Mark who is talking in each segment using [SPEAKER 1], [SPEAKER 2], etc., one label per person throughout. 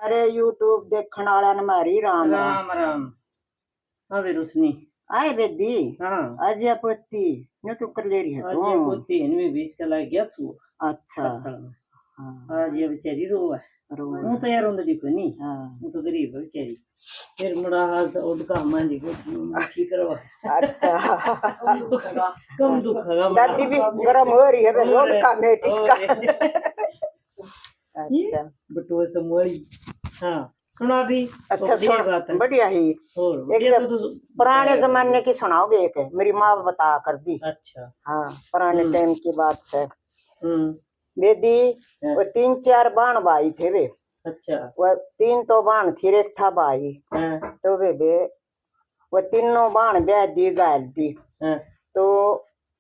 [SPEAKER 1] अरे यूट्यूब देखण वाला न मारी राम राम
[SPEAKER 2] राम राम। હવે રોશની
[SPEAKER 1] आए बेदी
[SPEAKER 2] हाँ
[SPEAKER 1] आज या पोती न तो कर ले रही है
[SPEAKER 2] आज ये पोती इनमें 20 कला गया सु
[SPEAKER 1] अच्छा
[SPEAKER 2] कत्तल में
[SPEAKER 1] हाँ
[SPEAKER 2] आज ये बेचारी रोवा
[SPEAKER 1] रोवा
[SPEAKER 2] हूँ तो यार उन्हें देखो नहीं
[SPEAKER 1] हाँ
[SPEAKER 2] हूँ तो गरीब है बेचारी फिर मुड़ा हाल तो उड़ का मांझी को की करवा
[SPEAKER 1] अच्छा
[SPEAKER 2] कम दुखेगा
[SPEAKER 1] दादी भी गरम हो रही है बे रोड का मेटिस का
[SPEAKER 2] अच्छा
[SPEAKER 1] अच्छा
[SPEAKER 2] बटुआ समोई हाँ सुना भी
[SPEAKER 1] अच्छा
[SPEAKER 2] बढ़िया बात है
[SPEAKER 1] बढ़िया ही
[SPEAKER 2] और
[SPEAKER 1] एक
[SPEAKER 2] ये
[SPEAKER 1] तो पुराने जमाने की सुनाओगे एक मेरी माँ बता कर दी
[SPEAKER 2] अच्छा
[SPEAKER 1] हाँ पुराने टाइम की बात है बेदी
[SPEAKER 2] हाँ।
[SPEAKER 1] वो 3-4 बाण भाई थे वे
[SPEAKER 2] अच्छा
[SPEAKER 1] वो 3 तो बाण थी एक था भाई
[SPEAKER 2] हाँ
[SPEAKER 1] तो वे वो तीनों बाण ब्याह दी गाल दी
[SPEAKER 2] हाँ
[SPEAKER 1] तो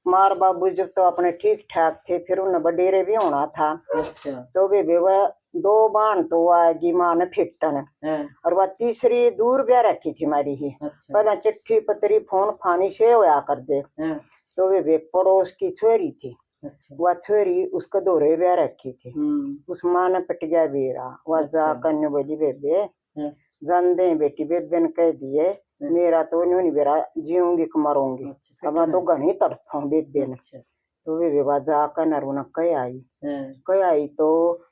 [SPEAKER 1] मार बाबू जब तो अपने ठीक ठाक थे फिर उन्हें बडेरे भी होना था
[SPEAKER 2] अच्छा
[SPEAKER 1] तो वे वह 2 बाण तो आएगी माँ ने फिटन
[SPEAKER 2] हाँ
[SPEAKER 1] और वह तीसरी दूर ब्याह रखी थी मारी ही
[SPEAKER 2] अच्छा
[SPEAKER 1] पहले चिट्ठी पत्री फोन फानी से होया कर दे
[SPEAKER 2] हाँ
[SPEAKER 1] तो वे पड़ोस की छोरी थी
[SPEAKER 2] अच्छा
[SPEAKER 1] वह छोरी उसको दोहरे ब्याह रखी थी उस माँ ने पिट गया बेरा वह जा करने बोली बेबे
[SPEAKER 2] हाँ
[SPEAKER 1] जान दे बेटी बेबे ने कह दिए मेरा तो नहीं बेरा जीऊंगी कि मरूंगी
[SPEAKER 2] अच्छा
[SPEAKER 1] अब मैं तो घनी तड़फूं बेबे ने
[SPEAKER 2] अच्छा
[SPEAKER 1] तो वे जा कर नरुना
[SPEAKER 2] हाँ
[SPEAKER 1] कह आई तो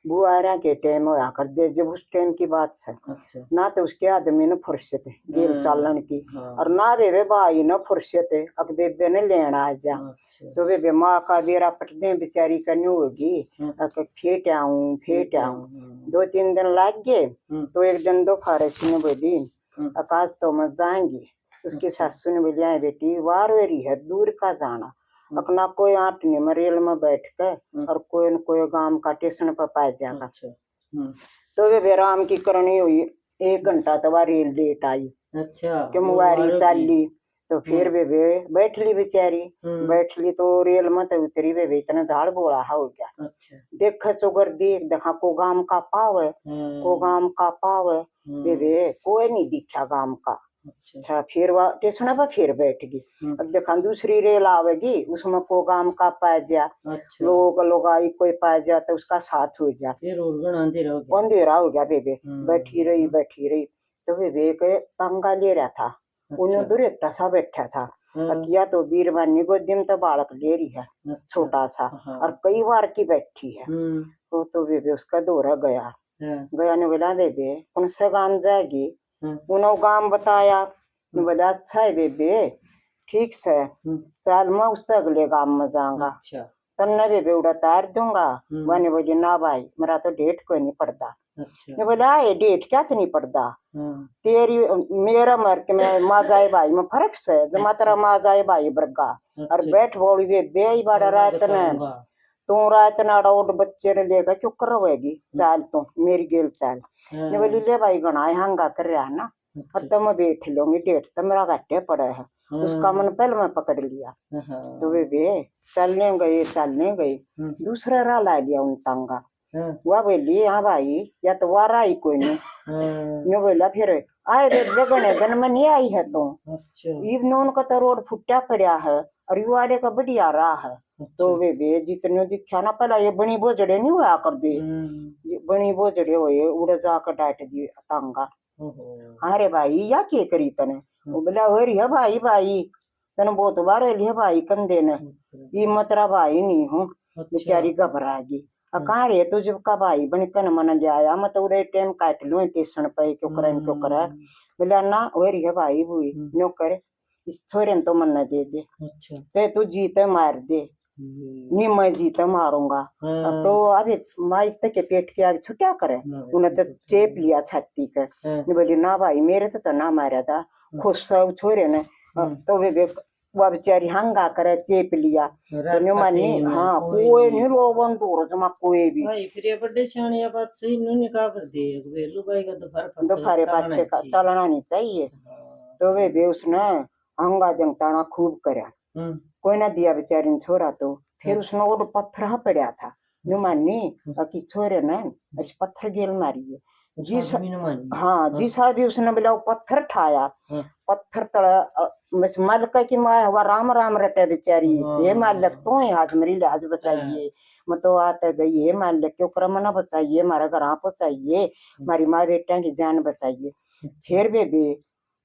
[SPEAKER 1] बुआरा के टाइम होया कर दे जब उस टाइम की बात है
[SPEAKER 2] अच्छा
[SPEAKER 1] ना तो उसके आदमी ने फुर्सत है गेल चालन की
[SPEAKER 2] हाँ
[SPEAKER 1] और ना वे भाई ने फुर्सत है अब बेबे ने लेना आ जा
[SPEAKER 2] अच्छा
[SPEAKER 1] तो वे माँ का बेरा पटने बेचारी करनी होगी फेट आऊं 2-3 दिन लग गए तो एक दिन दोपहर ने बोली आकाश तो मत जाएंगी उसकी सासू ने बोली आए बेटी वार वेरी है दूर का जाना अपना कोई आठ नहीं मरेल में बैठ के और कोई न कोई गांव का स्टेशन पर पाए जाएगा तो वे राम की करनी हुई 1 घंटा तो वह रेल लेट आई
[SPEAKER 2] अच्छा
[SPEAKER 1] कि मुआरी चाली तो फिर वे बैठ ली बेचारी बैठ ली तो रेल में तो उतरी वे इतना झाड़ बोला हो गया
[SPEAKER 2] अच्छा
[SPEAKER 1] देख चोगर देख देखा को गांव का पाव है को गांव का पाव है वे कोई नहीं दिखा गांव का अच्छा फिर वह स्टेशन पर फिर बैठ गई अब देखा दूसरी रेल आवेगी उसमें को गांव का पाए जा लोग आई कोई पाए जा तो उसका साथ हो जा
[SPEAKER 2] फिर
[SPEAKER 1] अंधेरा हो गया बेबे बैठी रही तो वे तंगा ले रहा था उन्हें दूर एक सा बैठा था किया तो बीरबानी गोदी में तो बालक ले रही है छोटा सा और कई बार की बैठी है तो बेबे उसका दौरा गया ने बोला बेबे कौन सा गांव जाएगी उन्होंने गांव बताया बोला अच्छा है बेबे ठीक से चल मैं उस अगले गांव में जाऊंगा तन्ने बेबे उड़ा तार दूंगा बने बोली ना भाई मेरा तो डेट कोई नहीं पड़ता ने बोला ये डेट क्या तो नहीं पड़ता तेरी मेरा मर के मैं माँ जाए भाई में फर्क से जो मात्रा माँ जाए भाई बरगा और बैठ बोली बे ही बड़ा रात ने तू रात ना उठ बच्चे ने लेकर क्यों करवाएगी चाल तू मेरी गेल चाल ने बोली ले भाई गणा हंगा कर रहा है ना और तो मैं बैठ लूंगी डेट तो मेरा घाटे पड़ा है उसका मन पहले मैं पकड़ लिया तो वे चलने गई दूसरा राह ला लिया उन तंगा वह बोली हाँ भाई या तो वारा ही कोई नहीं बोला फिर आए बेगने दिन में नहीं आई है तो इवन का तो रोड फुटा पड़ा है और युवाड़े का बढ़िया रहा है तो वे जितने दिखा ना पहला ये बनी बोझड़े नहीं हुआ कर दे बनी बोझड़े हुए उड़ जाकर डांट दी तंगा अरे भाई या के करी तने वो बोला हो रही है भाई तने बहुत बार है भाई कंधे ने ये मतरा भाई नहीं हूँ बेचारी घबरागी कहाँ रे तू जब का भाई बन कन मन जाया मत उड़े टाइम काट लू स्टेशन पे क्यों करे बोला ना हो रही है भाई बुई नो करे इस छोरे तो मन न दे दे चाहे तू जीते मार दे नहीं मैं जीते मारूंगा तो अभी माइक तक के पेट के आगे छुट्या करे उन्हें तो चेप लिया छाती कर बोली ना भाई मेरे तो ना मारा था खुश सब छोरे ने तो वे वह बेचारी हंगा करे चेप लिया तो मानी हाँ कोई नहीं रोवन दूर जमा कोई भी
[SPEAKER 2] फिर ये बड़े शानिया बात सही नहीं का कर दे वेलू भाई का
[SPEAKER 1] दोपहर पाछे का चलना नहीं चाहिए तो वे उसने हंगा जंगताना खूब करया कोई ना दिया बेचारी ने छोरा तो फिर उसने वो पत्थर पड़ा था नुमानी कि छोरे ने पत्थर गेल मारी जिस हाँ जिसा भी उसने बोला पत्थर ठाया पत्थर तड़ा बस मालक की माँ हुआ राम राम रटे बेचारी ये मालक तो हाथ मेरी लाज बचाइए मैं तो आते गई है मान ले क्यों क्रम ना बचाइए हमारा घर पहुंचाइए हमारी माँ बेटा की जान बचाइए शेर बेबी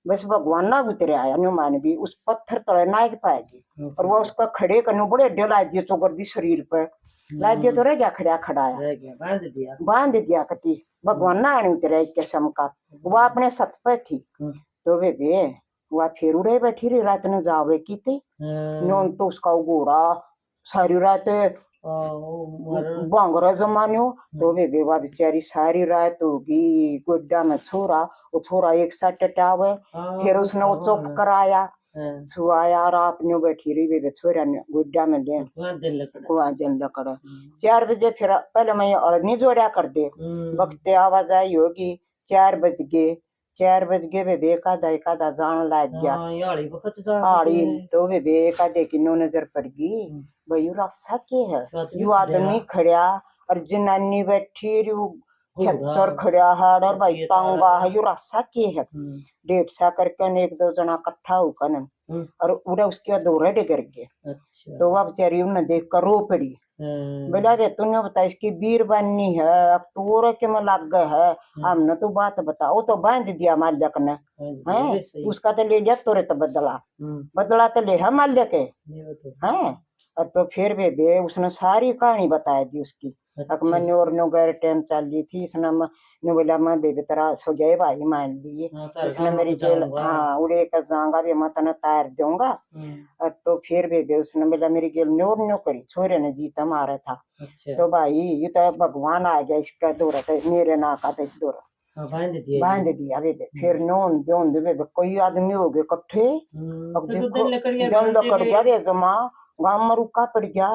[SPEAKER 1] बस भगवान ना उतरे आया न्यू मान भी उस पत्थर तले ना पाएगी और वो उसका खड़े कनु बड़े अड्डे ला दिए चौकर दी शरीर पर ला दिए तो रह गया खड़ा खड़ाया
[SPEAKER 2] रह गया
[SPEAKER 1] बांध दिया कति भगवान ना आने उतरे किस्म का वो अपने सत पे थी तो बेबे वह फिर उड़े बैठी रही रात न जावे की थी नोन तो उसका घोड़ा सारी रात बांगरा जमान्यो तो वे बेवा बेचारी सारी रात होगी गोड्डा में छोरा वो छोरा एक साथ टटावे फिर उसने वो चुप कराया सुआया और आपने बैठी रही वे छोरा ने गुड्डा में ले वहाँ दिन लकड़ा 4 बजे फिर पहले मैं अड़नी जोड़ा कर दे वक्त आवाज आई होगी 4 बज गए 4 बज गए वे बेका जान लग गया आड़ी तो वे बेका दे की नो नजर पड़ गई भाई रास्ता के है यू आदमी खड़ा और जनानी बैठी खच्चर खड़ा है और भाई तांगा है यू रास्ता के है 1.5 सा करके 1-2 जना इकट्ठा होकर और उड़ा उसके दौरे गिर गए तो वह बेचारी उन्हें देख कर रो पड़ी बोला रे तूने बता इसकी बीर बननी है अब तोरे के में लग गए है हमने तो बात बताओ तो बांध दिया माल्यक ने है उसका तो ले लिया तोरे तो बदला तो ले है माल्यक है और तो फिर बे उसने सारी कहानी बताई दी उसकी मैंने और नो गैर टाइम चल रही थी इसने ने बोला मैं बेबे तरह सो गए भाई मान लिए इसने मेरी जेल हाँ उड़े का जाऊंगा भी मैं तने तैयार दूंगा और तो फिर बेबे उसने बोला मेरी जेल न्यो करी छोरे ने जीता मारा था तो भाई ये तो भगवान आ गया इसका दौरा तो मेरे ना का तो दौरा बांध दिया बेबे फिर नोन जोन दे बेबे कोई आदमी हो गए इकट्ठे अब देखो जन लकड़ गया बे जमा गांव में रुका पड़ गया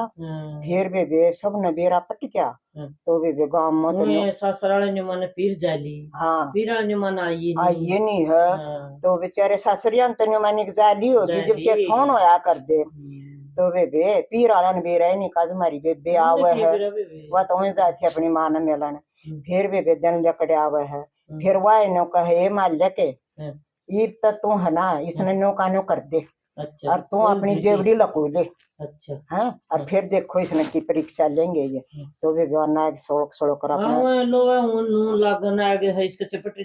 [SPEAKER 1] फिर बेबे सब ने बेरा पट गया तो बेबे गांव में तो
[SPEAKER 2] ससुराल ने मन पीर जाली
[SPEAKER 1] हाँ
[SPEAKER 2] पीरा ने मन आई
[SPEAKER 1] नहीं है तो बेचारे ससुरिया तो मानी जाली होगी जब के कौन होया कर दे तो बेबे पीर वाला ने बेरा ही नहीं का तुम्हारी बेबे आवे है वह तो वहीं जाती अपनी मां ने मिलन फिर बेबे दिन लकड़े आवे है फिर वह नो कहे माल्यक ये तो तू है ना इसने नो का नो कर दे और तू अपनी जेवड़ी लको ले हाँ और फिर देखो इसने की परीक्षा लेंगे ये तो वे नाग सोड़ो कर अपना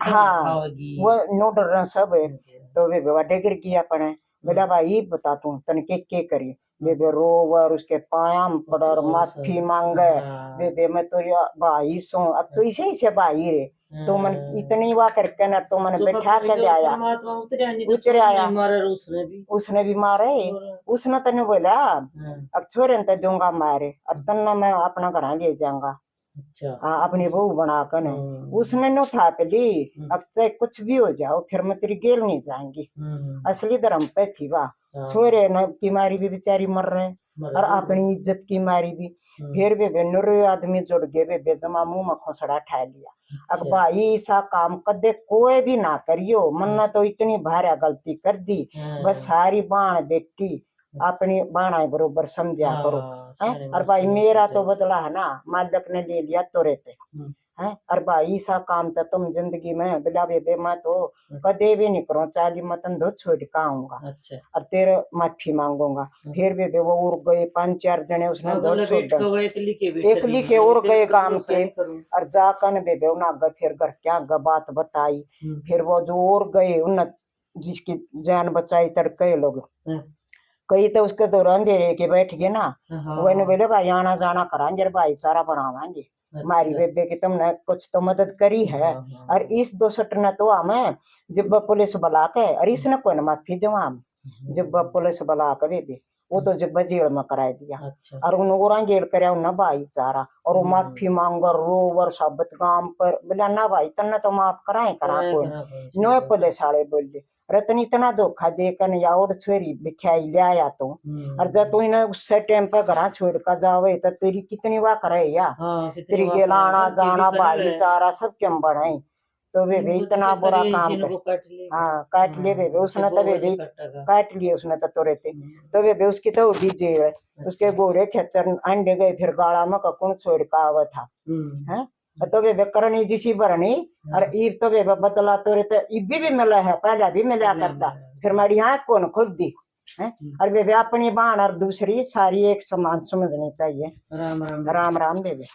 [SPEAKER 1] हाँ वो नो डर सब है तो वे बड़े गिर गया अपने बोला भाई बता तू तन के करी बेबे रोवर उसके पायाम पड़र माफी मांगे बेबे मैं तो भाई सो अब तो इसे से भाई रे तो मन इतनी वा करके न तो मन बैठा के ले आया उतरे आया उसने भी मारे उसने तने बोला अब छोरे तो दूंगा मारे अब तन्ना मैं अपना घर ले जाऊंगा अपनी बहू बना कर उसने नो था ली अब चाहे कुछ भी हो जाओ फिर मैं तेरी गेल नहीं जाएंगी असली धर्म पे थी वाह छोरे न की मारी भी बेचारी मर रहे और अपनी इज्जत की मारी भी फिर वे नूरे आदमी जुड़ गए वे बेदमा मुंह में खोसड़ा ठा लिया अब भाई ऐसा काम कदे कोई भी ना करियो मन्ना तो इतनी भारी गलती कर दी बस सारी बाण बेटी अपनी बाणा बरोबर समझा करो है और भाई मेरा तो बदला है ना मालिक ने ले लिया तोरे ते है और भाई ऐसा काम तो तुम जिंदगी में बिला बेबे मैं तो कदे भी नहीं करो चाली मतन दो छोड़ का आऊंगा और तेरे माफी मांगूंगा फिर बेबे वो उड़ गए 5-4 जने उसने दो छोड़ एक लिखे उड़ गए काम के और जाकर बेबे उन आगे फिर घर क्या आगे बात बताई फिर वो जो उड़ गए उन जिसकी जान बचाई तड़के लोग कई तो उसके दौरान दे रहे के बैठ गए ना वही बोले भाई आना जाना कराएंगे भाईचारा बनावाएंगे हमारी बेबे की तुमने कुछ तो मदद करी है और इस 200 ने तो हमें जब पुलिस बुला के और इसने कोई न माफी दो हम जब पुलिस बुला के बेबे वो तो जब जेल में कराई दिया और उन जेल कराया उन्हें भाईचारा और वो माफी मांग रोवर साबित गांव पर बोला ना भाई तन्ने तो माफ कराए करा कोई नो पुलिस वाले बोले रतन इतना धोखा देकर याओड छोरी बिठाई ले आया तो और जब तू इन्हें उस टाइम पर घर छोड़ कर जावे तो तेरी कितनी वाह करे या तेरी गेलाना जाना भाईचारा सब क्यों बढ़ाई तो वे इतना बुरा काम हाँ काट ले वे उसने तो वे काट लिए उसने तो तोरे थे तो वे उसकी तो भी जेल उसके गोरे खेतर अंडे गए फिर गाड़ा में कौन छोड़ का आवा था है तो वे करनी जिसी भरनी और ईब तो वे बदला तो रहते इब भी मिला है पहले भी मिला करता फिर मेरी आँख कौन खुल दी है। और बेबे अपनी बहन और दूसरी सारी एक समान समझनी चाहिए।
[SPEAKER 2] राम राम।
[SPEAKER 1] राम राम बेबे।